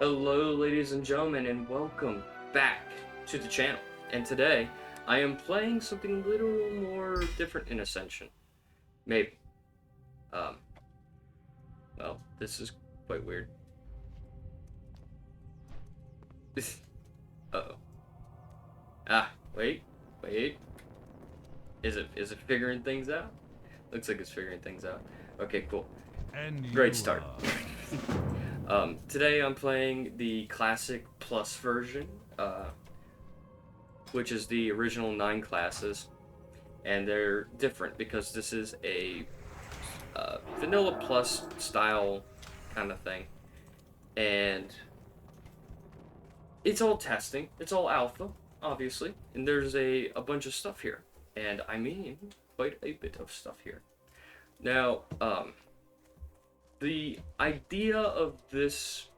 Hello ladies and gentlemen, and welcome back to the channel. And today I am playing something a little more different in Ascension. Maybe. Well, this is quite weird. Uh-oh. Wait. Is it figuring things out? Looks like it's figuring things out. Okay, cool. Great start. Today I'm playing the Classic Plus version, which is the original 9 classes, and they're different because this is a Vanilla Plus style kind of thing, and it's all testing, it's all alpha, obviously, and there's a bunch of stuff here, and I mean quite a bit of stuff here. Now, the idea of this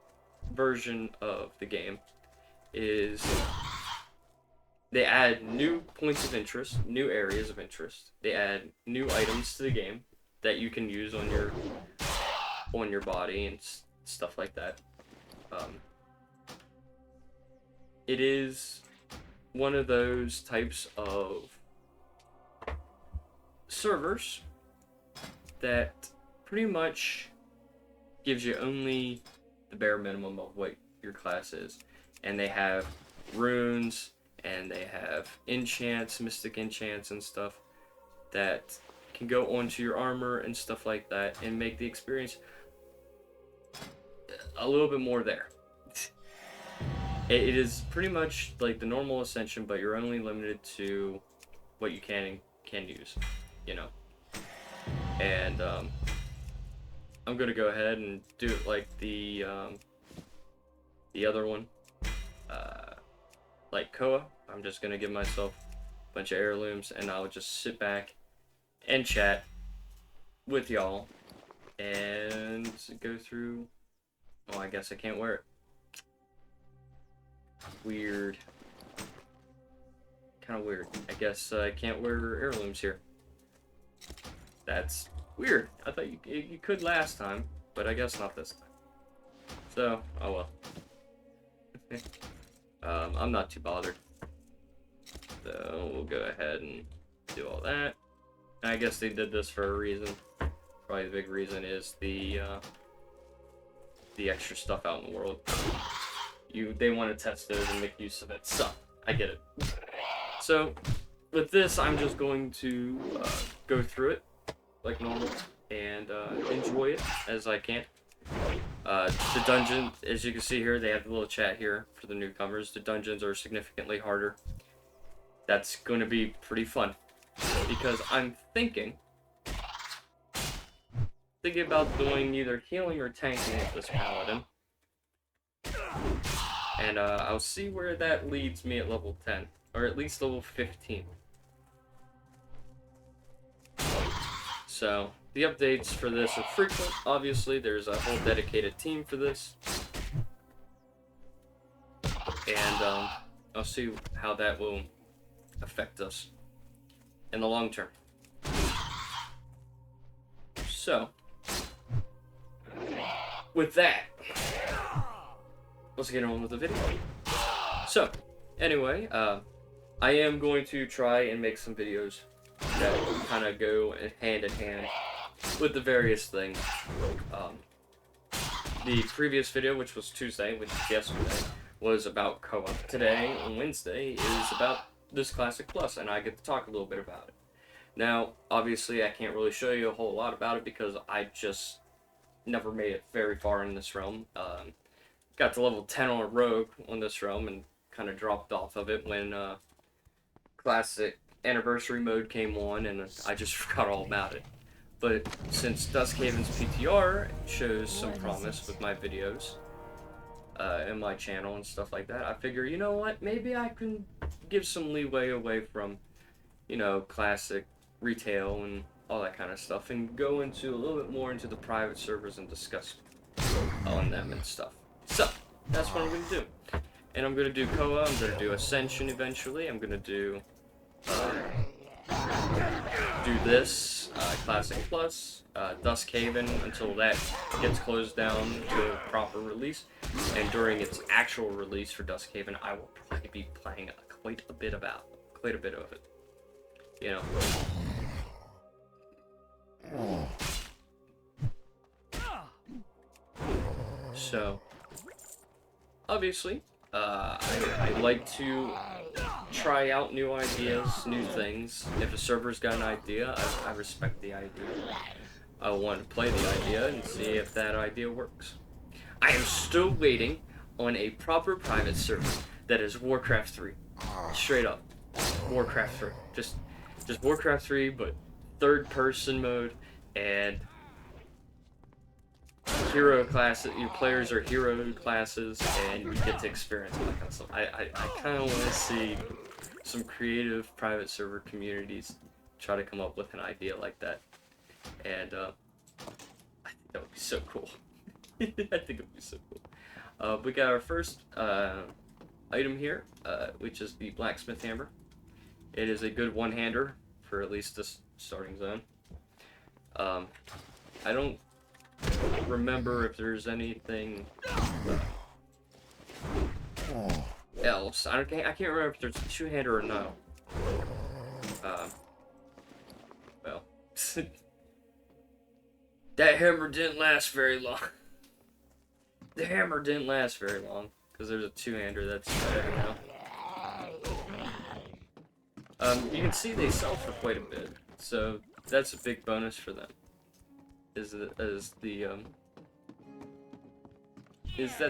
version of the game is they add new points of interest, new areas of interest. They add new items to the game that you can use on your body and stuff like that. It is one of those types of servers that pretty much gives you only the bare minimum of what your class is. And they have runes, and they have enchants, mystic enchants and stuff that can go onto your armor and stuff like that and make the experience a little bit more there. It is pretty much like the normal Ascension, but you're only limited to what you can use, you know. And I'm gonna go ahead and do it like the other one, like Koa. I'm just gonna give myself a bunch of heirlooms, and I'll just sit back and chat with y'all and go through. Oh, I guess I can't wear it. Weird. Kind of weird. I guess I can't wear heirlooms here. That's weird. I thought you could last time, but I guess not this time. So, oh well. I'm not too bothered. So we'll go ahead and do all that. I guess they did this for a reason. Probably the big reason is the extra stuff out in the world. They want to test those and make use of it. So I get it. So with this, I'm just going to go through it like normal and enjoy it as I can. The dungeon, as you can see here, they have a little chat here for the newcomers. The dungeons are significantly harder. That's going to be pretty fun because I'm thinking about doing either healing or tanking with this Paladin. And I'll see where that leads me at level 10, or at least level 15. So, the updates for this are frequent. Obviously, there's a whole dedicated team for this. And I'll see how that will affect us in the long term. So, with that, let's get on with the video. So, anyway, I am going to try and make some videos that kind of go hand in hand with the various things. The previous video, which was Tuesday, which is yesterday, was about Koa. Today, on Wednesday, is about this Classic Plus, and I get to talk a little bit about it. Now, obviously, I can't really show you a whole lot about it because I just never made it very far in this realm. Got to level 10 on a rogue on this realm and kind of dropped off of it when Classic Anniversary mode came on, and I just forgot all about it. But since Duskhaven's PTR shows some promise with my videos and my channel and stuff like that, I figure, you know what, maybe I can give some leeway away from, you know, Classic retail and all that kind of stuff and go into a little bit more into the private servers and discuss on them and stuff. So, that's what I'm going to do. And I'm going to do Koa, I'm going to do Ascension eventually, I'm going to do do this, Classic Plus, Duskhaven, until that gets closed down to a proper release. And during its actual release for Duskhaven, I will probably be playing quite a bit of it. You know. So, obviously, I like to try out new ideas, new things. If a server's got an idea, I respect the idea. I want to play the idea and see if that idea works. I am still waiting on a proper private server that is Warcraft 3. Straight up. Warcraft 3. Just Warcraft 3, but third person mode, and hero classes. Your players are hero classes, and you get to experience all that kind of stuff. I kind of want to see some creative private server communities try to come up with an idea like that, and I think that would be so cool. I think it would be so cool. We got our first item here, which is the blacksmith hammer. It is a good one-hander for at least this starting zone. I don't remember if there's anything else. I can't remember if there's a two-hander or no. Well, that hammer didn't last very long. The hammer didn't last very long because there's a two-hander that's better now. You can see they sell for quite a bit, so that's a big bonus for them. Is that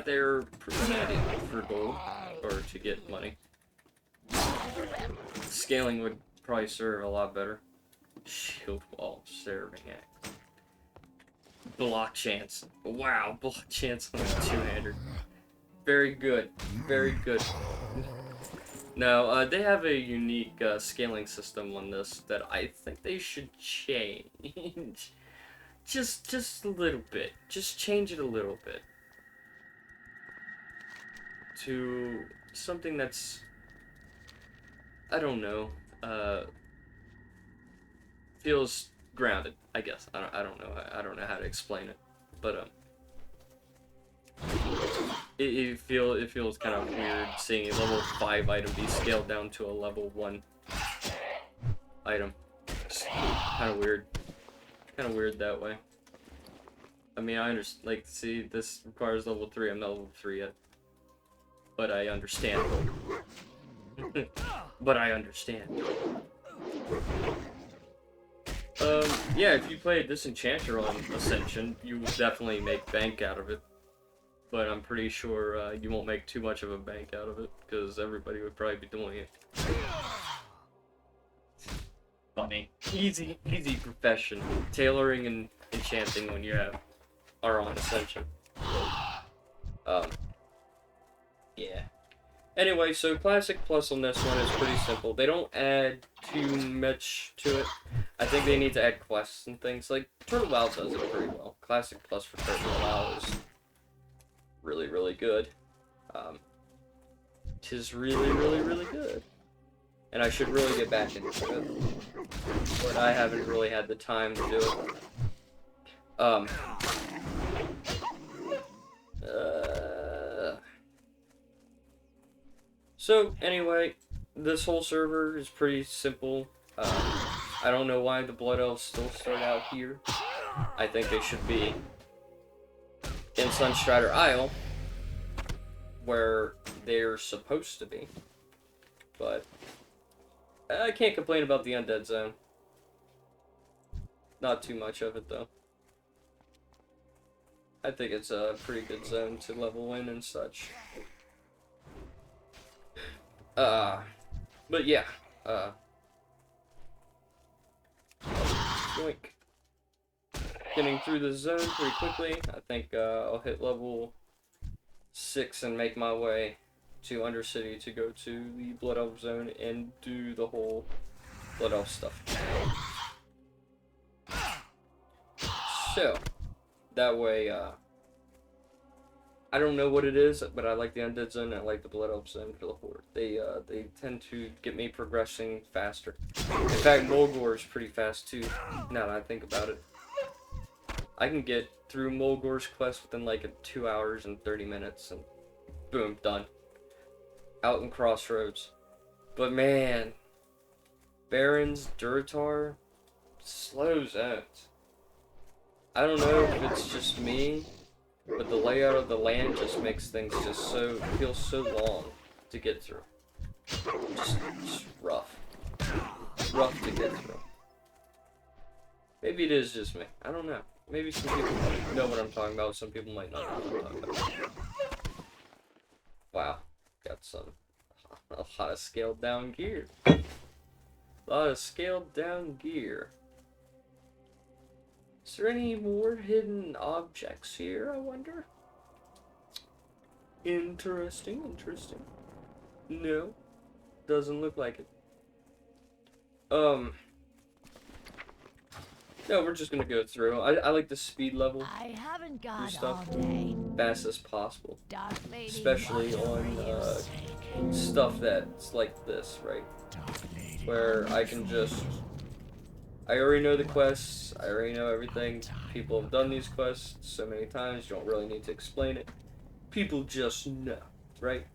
they're pretty handy for gold, or to get money. Scaling would probably serve a lot better. Shield wall, serving axe. Block chance. Wow, block chance on a two-hander. Very good, very good. Now, they have a unique scaling system on this that I think they should change. Just a little bit. Just change it a little bit. To something that's, I don't know, feels grounded, I guess. I don't know how to explain it, but it feels kind of weird seeing a level 5 item be scaled down to a level 1 item. It's kind of weird. Kind of weird that way. I mean, I understand. Like, see, this requires level 3. I'm not level 3 yet, but I understand. But I understand. Yeah, if you play Disenchanter on Ascension, you will definitely make bank out of it. But I'm pretty sure you won't make too much of a bank out of it, because everybody would probably be doing it. Funny. Easy profession. Tailoring and enchanting when you are on Ascension. Yeah. Anyway, so Classic Plus on this one is pretty simple. They don't add too much to it. I think they need to add quests and things. Like, Turtle WoW does it pretty well. Classic Plus for Turtle WoW is really, really good. Tis really good. And I should really get back into it. But I haven't really had the time to do it. So, anyway, this whole server is pretty simple. I don't know why the Blood Elves still start out here. I think they should be in Sunstrider Isle, where they're supposed to be. But I can't complain about the undead zone. Not too much of it, though. I think it's a pretty good zone to level in and such. But yeah, yoink. Getting through the zone pretty quickly. I think I'll hit level 6 and make my way to Undercity to go to the Blood Elf zone and do the whole Blood Elf stuff. So, that way, I don't know what it is, but I like the undead zone and I like the blood elf zone for the horde. They tend to get me progressing faster. In fact, Mulgore is pretty fast too, now that I think about it. I can get through Mulgore's quest within like 2 hours and 30 minutes and boom, done. Out in Crossroads. But man, Baron's Duratar slows out. I don't know if it's just me, but the layout of the land just makes things just feel so long to get through. Just rough. Rough to get through. Maybe it is just me. I don't know. Maybe some people might know what I'm talking about, some people might not know what I'm talking about. Wow. Got a lot of scaled down gear. A lot of scaled down gear. Is there any more hidden objects here, I wonder? Interesting. No. Doesn't look like it. No, we're just gonna go through. I like the speed level. I haven't got stuff all day. fast as possible. Dark lady, Especially on stuff that's like this, right? Where I can just... I already know the quests, I already know everything. People have done these quests so many times, you don't really need to explain it. People just know, right?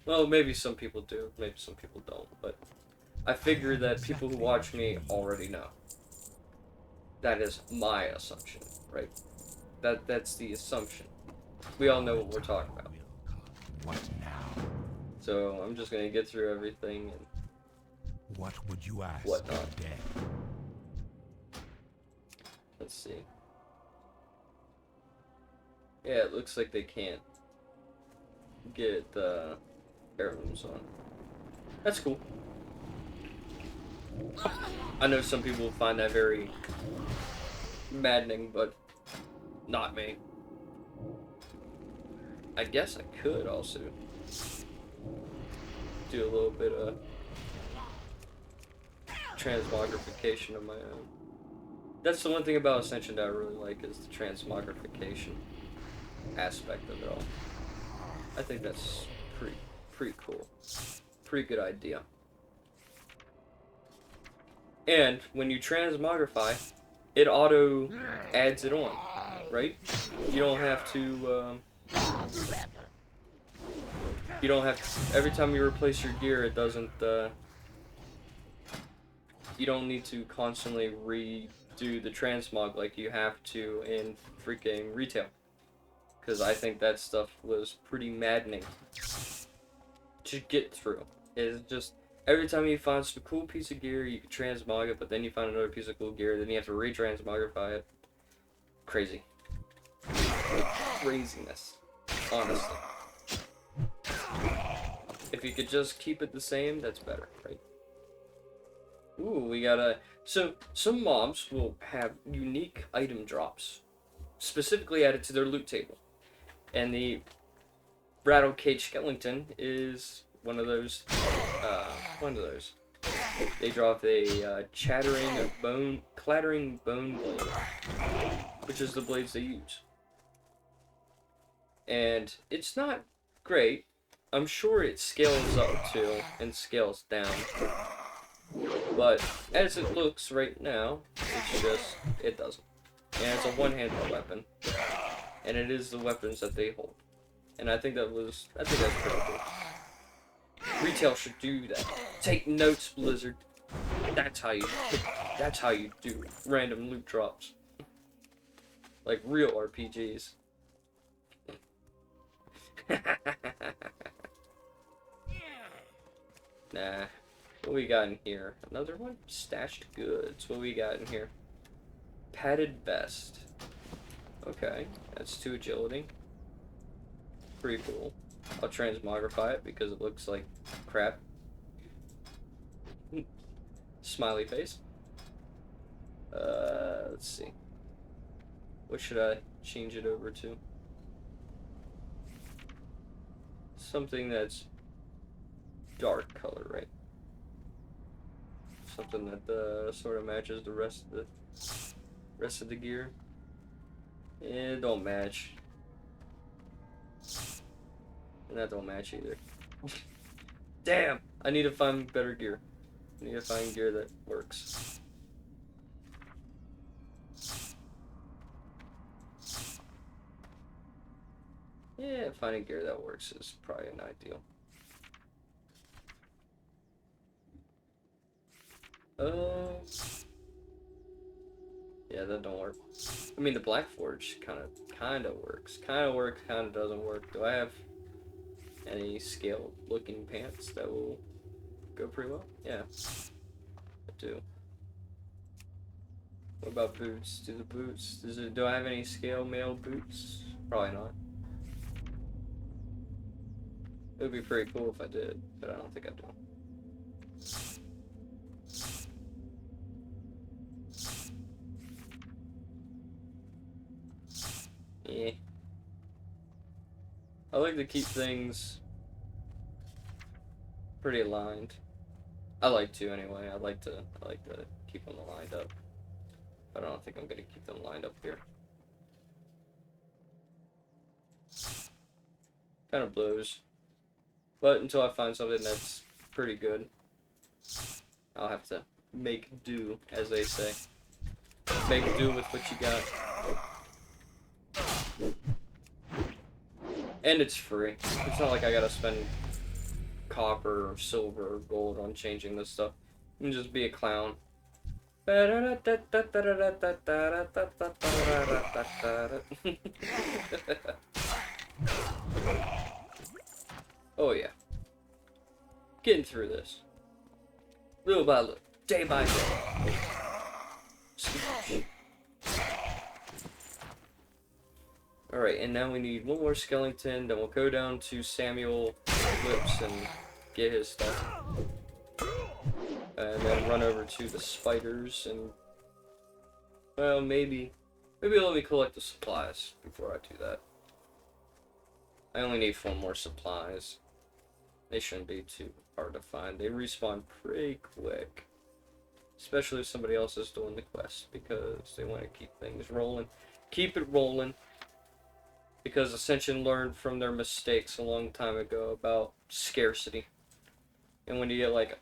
Well, maybe some people do, maybe some people don't, but I figure that people who watch me already know. That is my assumption, right? That's the assumption. We all know what we're talking about. What now? So I'm just gonna get through everything and What would you ask whatnot. of death? Let's see. Yeah, it looks like they can't get heirlooms on. That's cool. I know some people find that very maddening, but not me. I guess I could also do a little bit of transmogrification of my own. That's the one thing about Ascension that I really like, is the transmogrification aspect of it all. I think that's pretty cool. Pretty good idea. And when you transmogrify, it auto adds it on, right? You don't have to, you don't have to, every time you replace your gear, it doesn't, you don't need to constantly redo the transmog like you have to in freaking retail. Because I think that stuff was pretty maddening to get through. It's just, every time you find some cool piece of gear, you can transmog it, but then you find another piece of cool gear, then you have to re-transmogrify it. Crazy. Craziness. Honestly. If you could just keep it the same, that's better, right? Ooh, we got a... So, some mobs will have unique item drops, specifically added to their loot table. And the Rattlecage Skeleton is one of those. They drop a clattering bone blade, which is the blades they use. And it's not great. I'm sure it scales up too and scales down. But as it looks right now, it's just, it doesn't. And it's a one-handed weapon. And it is the weapons that they hold. And I think that's pretty cool. Retail should do that. Take notes, Blizzard. That's how you do random loot drops. Like real RPGs. Nah. What we got in here? Another one? Stashed goods. What we got in here? Padded vest. Okay, that's 2 agility. Pretty cool. I'll transmogrify it because it looks like crap. Smiley face. Let's see. What should I change it over to? Something that's dark color, right? Something that sort of matches the rest of the gear. It don't match. And that don't match either. Damn! I need to find better gear. I need to find gear that works. Yeah, finding gear that works is probably an ideal. Yeah, that don't work. I mean, the Black Forge kind of works. Kind of works, kind of doesn't work. Do I have any scale-looking pants that will go pretty well? Yeah, I do. What about boots? Do I have any scale mail boots? Probably not. It would be pretty cool if I did, but I don't think I do. Yeah. I like to keep things pretty aligned. I like to anyway. I like to keep them lined up. But I don't think I'm gonna keep them lined up here. Kind of blows. But until I find something that's pretty good, I'll have to make do, as they say. Make do with what you got. And it's free. It's not like I gotta spend copper or silver or gold on changing this stuff. You can just be a clown. Oh yeah. Getting through this. Little by little. Day by day. Alright, and now we need one more skeleton, then we'll go down to Samuel Lips and get his stuff. And then run over to the spiders and... Well, maybe let me collect the supplies before I do that. I only need 4 more supplies. They shouldn't be too hard to find. They respawn pretty quick. Especially if somebody else is doing the quest, because they want to keep things rolling. Keep it rolling. Because Ascension learned from their mistakes a long time ago about scarcity. And when you get like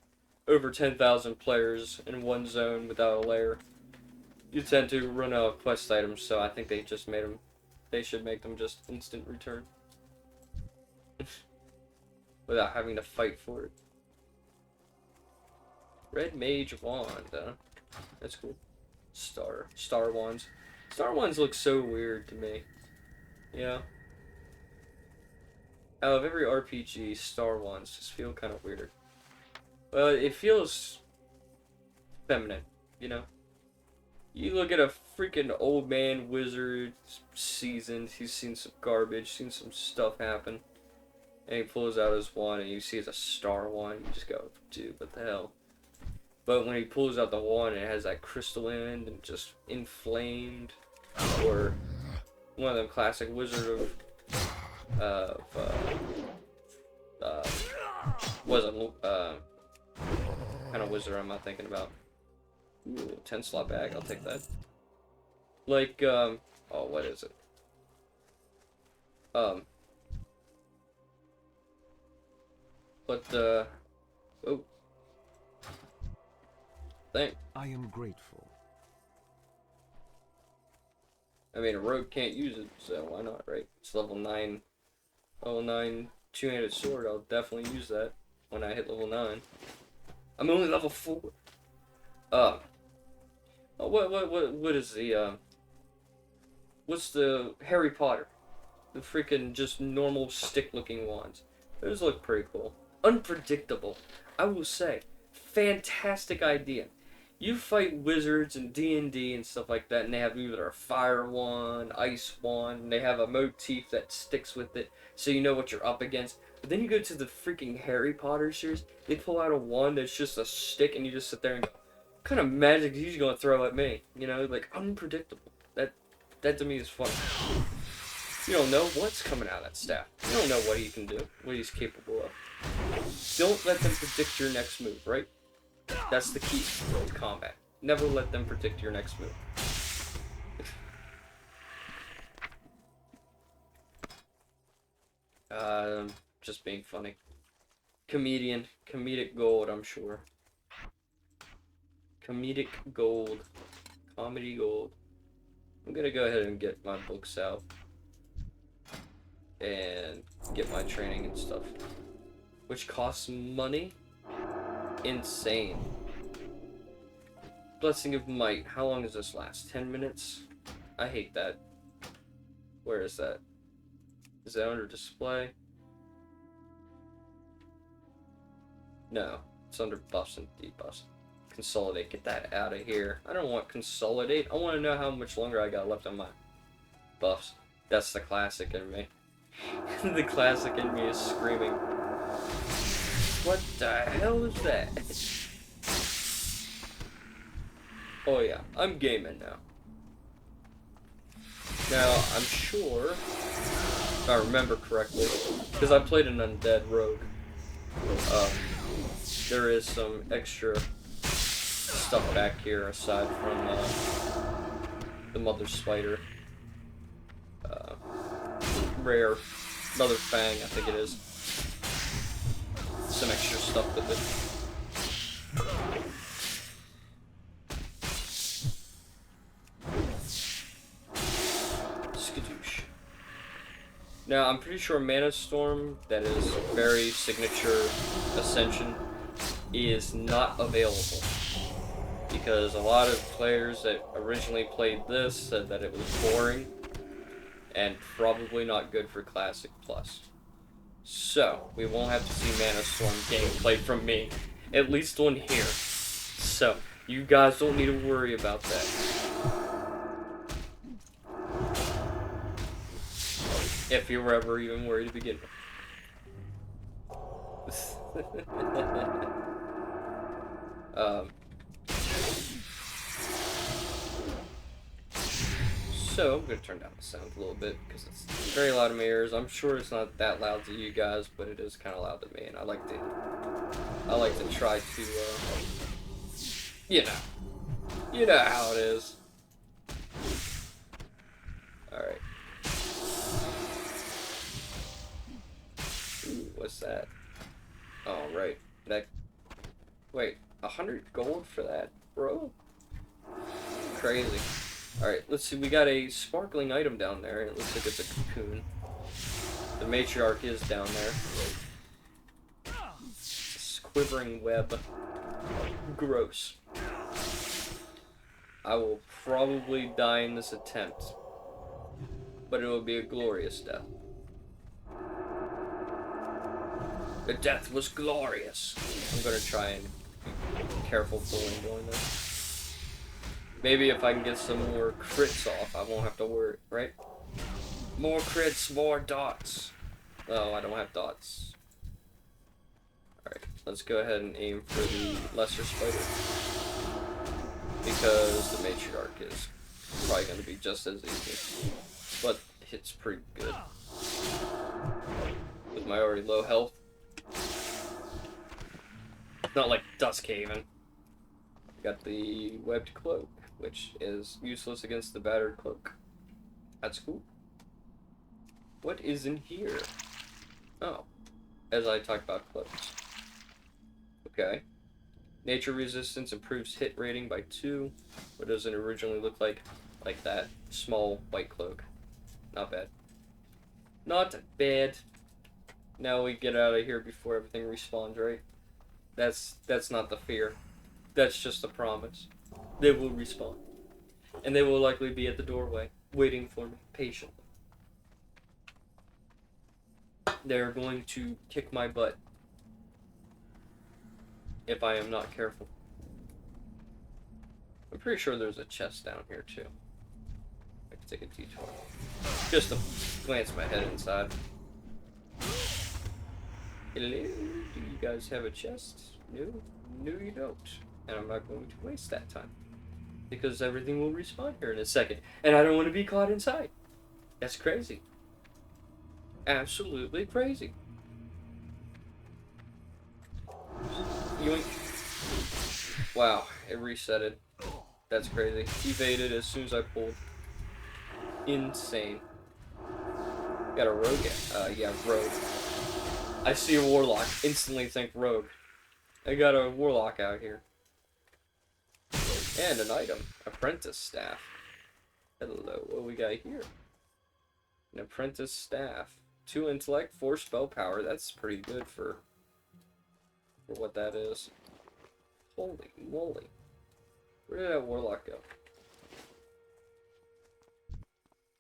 over 10,000 players in one zone without a lair, you tend to run out of quest items, so I think they just made them, they should make them just instant return. Without having to fight for it. Red Mage Wand, huh? That's cool. Star Wands. Star Wands look so weird to me. Yeah. Out of every RPG, Star Wands just feel kind of weirder. Well, it feels feminine, you know? You look at a freaking old man wizard, seasoned, he's seen some garbage, seen some stuff happen, and he pulls out his wand and you see it's a star wand, you just go, dude, what the hell? But when he pulls out the wand and it has that crystal end and just inflamed, or one of them classic Wizard of kind of wizard am I thinking about? Ooh, 10 slot bag, I'll take that. Like, oh, what is it? Oh. Thank. I am grateful. I mean, a rogue can't use it, so why not, right? It's level 9. Level 9 two-handed sword, I'll definitely use that when I hit level 9. I'm only level 4. Oh, what is the, what's the Harry Potter? The freaking just normal stick-looking wands. Those look pretty cool. Unpredictable. I will say, fantastic idea. You fight wizards and D&D and stuff like that, and they have either a fire wand, ice wand, and they have a motif that sticks with it, so you know what you're up against. But then you go to the freaking Harry Potter series, they pull out a wand that's just a stick, and you just sit there and go, what kind of magic is he gonna throw at me? You know, like, unpredictable. That to me is fun. You don't know what's coming out of that staff. You don't know what he can do, what he's capable of. Don't let them predict your next move, right? That's the key to combat. Never let them predict your next move. Just being funny. Comedic gold, I'm sure. Comedic gold. Comedy gold. I'm gonna go ahead and get my books out. And get my training and stuff. Which costs money? Insane. Blessing of Might. How long does this last? 10 minutes? I hate that. Where is that? Is that under display? No. It's under buffs and debuffs. Consolidate. Get that out of here. I don't want consolidate. I want to know how much longer I got left on my buffs. That's the classic in me. The classic in me is screaming. What the hell is that? Oh yeah, I'm gaming now. Now, I'm sure, if I remember correctly, because I played an undead rogue, there is some extra stuff back here aside from the mother spider. Rare mother fang, I think it is. Some extra stuff with it. Skadoosh. Now, I'm pretty sure Mana Storm, that is very signature Ascension, is not available. Because a lot of players that originally played this said that it was boring and probably not good for Classic Plus. So, we won't have to see Mana Storm gameplay from me, at least on here. So, you guys don't need to worry about that. If you were ever even worried to begin with. So, I'm going to turn down the sound a little bit, because it's very loud in my ears. I'm sure it's not that loud to you guys, but it is kind of loud to me, and I like to try to, you know how it is. Alright. Ooh, what's that? Oh, right. Wait, 100 gold for that, bro? Crazy. Alright, let's see, we got a sparkling item down there, and it looks like it's a cocoon. The matriarch is down there. This quivering web. Gross. I will probably die in this attempt, but it will be a glorious death. The death was glorious. I'm gonna try and be careful when doing this. Maybe if I can get some more crits off, I won't have to worry, right? More crits, more dots. Oh, I don't have dots. Alright, let's go ahead and aim for the lesser spider. Because the matriarch is probably going to be just as easy. But it's pretty good. With my already low health. Not like Duskhaven. Got the webbed cloak, which is useless against the battered cloak. That's cool. What is in here? Oh, as I talk about cloaks. Okay. Nature resistance improves hit rating by 2. What does it originally look like? Like that. Small white cloak. Not bad. Not bad. Now we get out of here before everything respawns, right? That's not the fear. That's just a promise. They will respawn. And they will likely be at the doorway, waiting for me, patiently. They're going to kick my butt. If I am not careful. I'm pretty sure there's a chest down here, too. I can take a detour. Just to glance my head inside. Hello? Do you guys have a chest? No? No, you don't. And I'm not going to waste that time. Because everything will respawn here in a second. And I don't want to be caught inside. That's crazy. Absolutely crazy. Yoink. Wow, it resetted. That's crazy. Evaded as soon as I pulled. Insane. Got a rogue. Yeah, rogue. I see a warlock, instantly think rogue. I got a warlock out here. And an item. Apprentice staff. Hello, what we got here? An apprentice staff. 2 intellect, 4 spell power. That's pretty good for what that is. Holy moly. Where did that warlock go?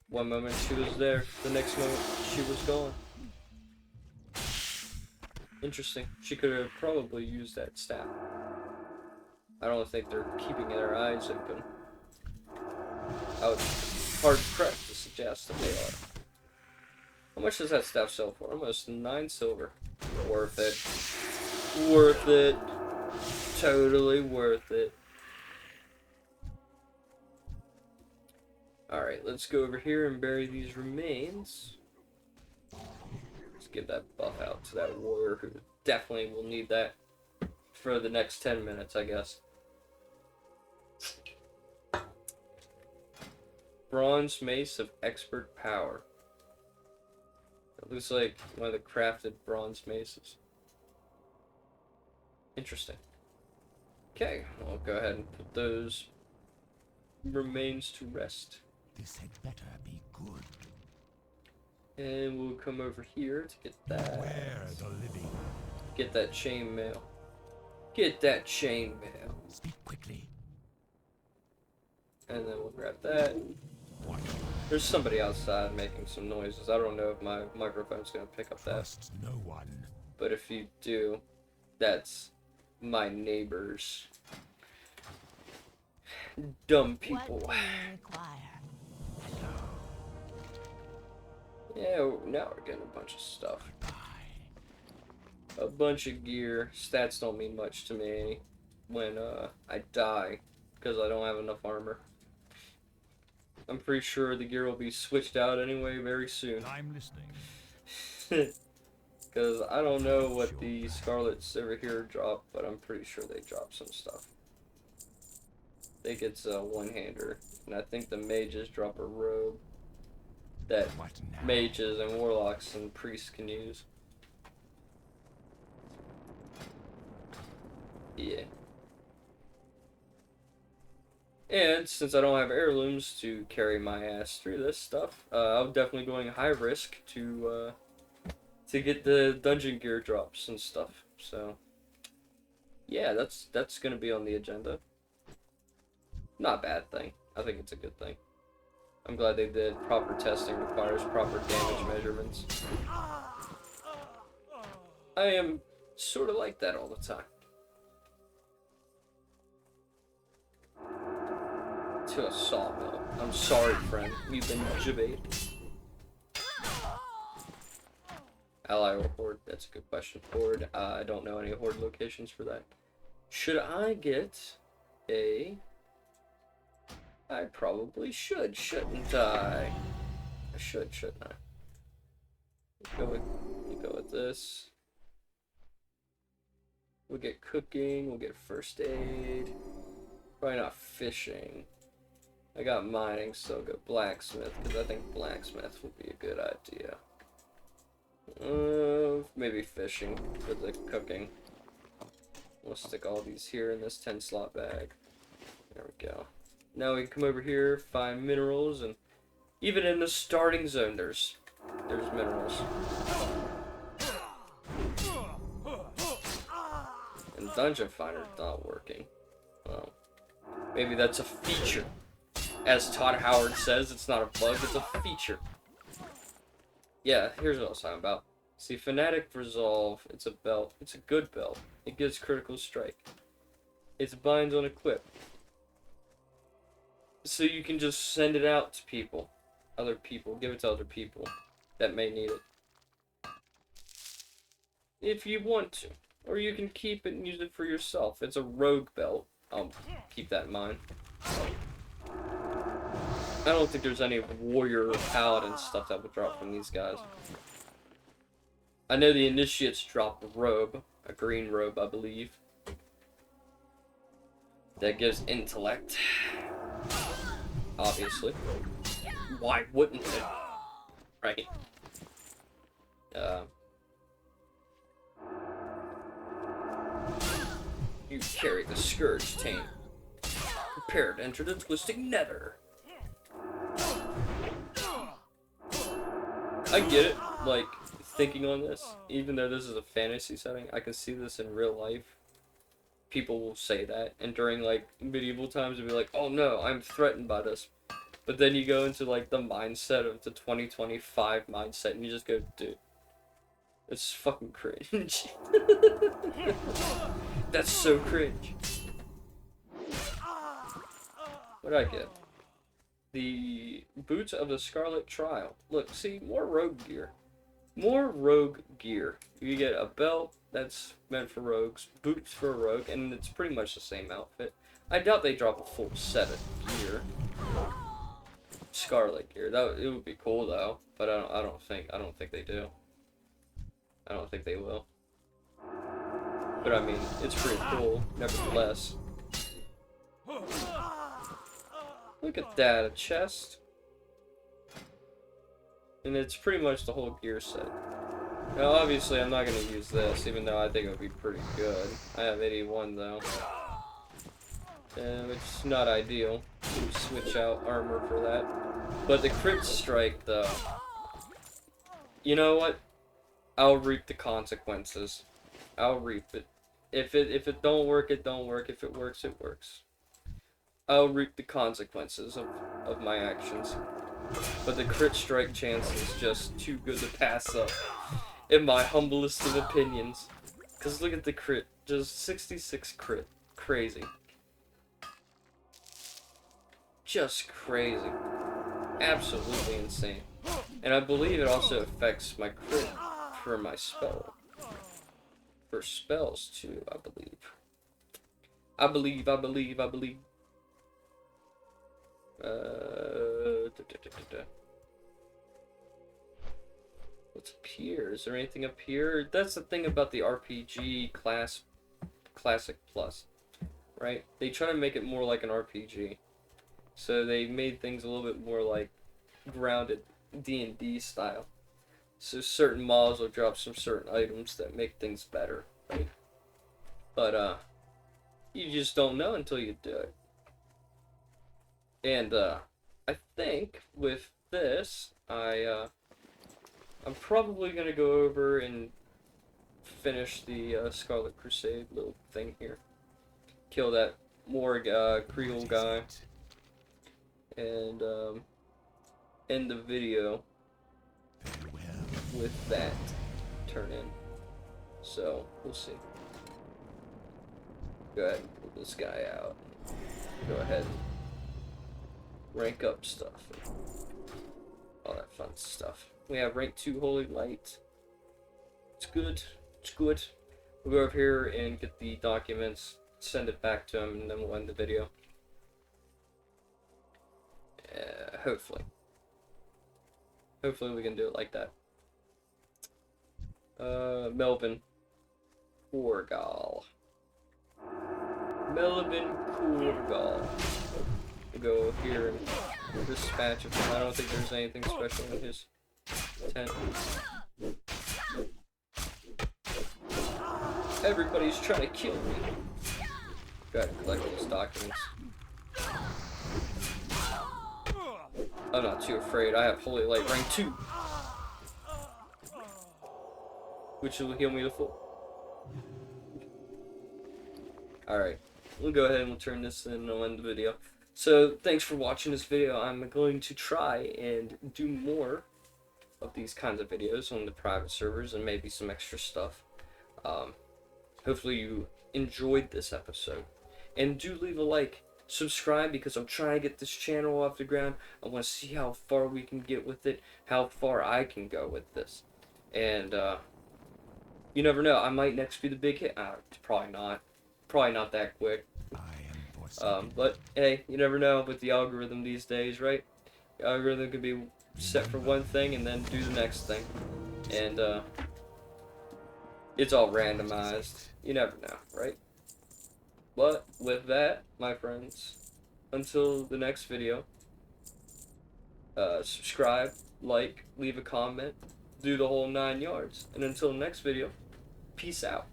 One moment she was there, the next moment she was gone. Interesting. She could have probably used that staff. I don't think they're keeping their eyes open. I would hard pressed to suggest that they are. How much does that staff sell for? Almost 9 silver. Worth it. Worth it. Totally worth it. Alright, let's go over here and bury these remains. Let's give that buff out to that warrior who definitely will need that for the next 10 minutes, I guess. Bronze Mace of Expert Power. It looks like one of the crafted bronze maces. Interesting. Okay, I'll go ahead and put those remains to rest. This had better be good. And we'll come over here to get that. Beware the living. Get that chainmail. Get that chainmail. Speak quickly. And then we'll grab that. What? There's somebody outside making some noises. I don't know if my microphone's gonna pick up that. Trust no one. But if you do, that's my neighbors. Dumb people. What do you require? Yeah, now we're getting a bunch of stuff. A bunch of gear. Stats don't mean much to me when I die, because I don't have enough armor. I'm pretty sure the gear will be switched out anyway very soon. I'm listening. Because I don't know what the Scarlets over here drop, but I'm pretty sure they drop some stuff. I think it's a one-hander, and I think the mages drop a robe that mages and warlocks and priests can use. Yeah. And since I don't have heirlooms to carry my ass through this stuff, I'm definitely going high risk to get the dungeon gear drops and stuff. So yeah, that's gonna be on the agenda. Not a bad thing. I think it's a good thing. I'm glad they did. Proper testing requires proper damage measurements. I am sort of like that all the time. To a sawmill. I'm sorry, friend. We've been debated. Ally or horde? That's a good question. Horde. I don't know any horde locations for that. Should I get a... I probably should, shouldn't I? I should, shouldn't I? You go with this. We'll get cooking, we'll get first aid. Probably not fishing. I got mining, so I'll go blacksmith, because I think blacksmith would be a good idea. Maybe fishing for the cooking. We'll stick all these here in this 10 slot bag. There we go. Now we can come over here, find minerals, and even in the starting zone, there's minerals. And Dungeon Finder's not working. Well, maybe that's a feature. As Todd Howard says, it's not a bug, it's a feature. Yeah, here's what I was talking about. See, Fanatic Resolve, it's a belt. It's a good belt. It gives critical strike. It's binds on equip. So you can just send it out to people. Other people. Give it to other people that may need it. If you want to. Or you can keep it and use it for yourself. It's a rogue belt. I'll keep that in mind. I don't think there's any warrior or paladin stuff that would drop from these guys. I know the initiates drop a robe. A green robe, I believe. That gives intellect. Obviously. Why wouldn't it? Right. You carry the Scourge Taint. Prepare to enter the twisting nether. I get it, like, thinking on this, even though this is a fantasy setting, I can see this in real life. People will say that, and during, like, medieval times, they'll be like, oh no, I'm threatened by this. But then you go into, like, the mindset of the 2025 mindset, and you just go, dude, it's fucking cringe. That's so cringe. What'd I get? The Boots of the Scarlet Trial. Look, see, more rogue gear. More rogue gear. You get a belt that's meant for rogues, boots for a rogue, and it's pretty much the same outfit. I doubt they drop a full set of gear. Scarlet gear. It would be cool though, but I don't think they do. I don't think they will. But I mean, it's pretty cool, nevertheless. Look at that, a chest. And it's pretty much the whole gear set. Now obviously I'm not going to use this, even though I think it would be pretty good. I have 81 though. Which is not ideal. You switch out armor for that. But the crit strike though. You know what? I'll reap the consequences. I'll reap it. If it don't work, it don't work. If it works, it works. I'll reap the consequences of my actions. But the crit strike chance is just too good to pass up, in my humblest of opinions. Because look at the crit. Just 66 crit. Crazy. Just crazy. Absolutely insane. And I believe it also affects my crit for my spell. For spells too, I believe. I believe. What's up here? Is there anything up here? That's the thing about the RPG Classic Plus, right? They try to make it more like an RPG. So they made things a little bit more like grounded D&D style. So certain mobs will drop some certain items that make things better, right? But you just don't know until you do it. And I think with this, I'm probably gonna go over and finish the Scarlet Crusade little thing here. Kill that Morg Creole guy, and end the video with that turn in. So we'll see. Go ahead and pull this guy out. Go ahead. Rank up stuff. All that fun stuff. We have rank 2 Holy Light. It's good. It's good. We'll go over here and get the documents, send it back to him, and then we'll end the video. Hopefully. Hopefully we can do it like that. Melvin Corgal. Melvin Corgal. We'll go here and dispatch of him. I don't think there's anything special in his tent. Everybody's trying to kill me. Gotta collect these documents. I'm not too afraid. I have Holy Light rank 2. Which will heal me to full. Alright. We'll go ahead and we'll turn this in and we'll end the video. So, thanks for watching this video. I'm going to try and do more of these kinds of videos on the private servers and maybe some extra stuff. Hopefully you enjoyed this episode. And do leave a like. Subscribe because I'm trying to get this channel off the ground. I want to see how far we can get with it. How far I can go with this. And, you never know. I might next be the big hit. Probably not. Probably not that quick. But hey, you never know with the algorithm these days, right? The algorithm could be set for one thing and then do the next thing. And, it's all randomized. You never know, right? But with that, my friends, until the next video, subscribe, like, leave a comment, do the whole 9 yards. And until the next video, peace out.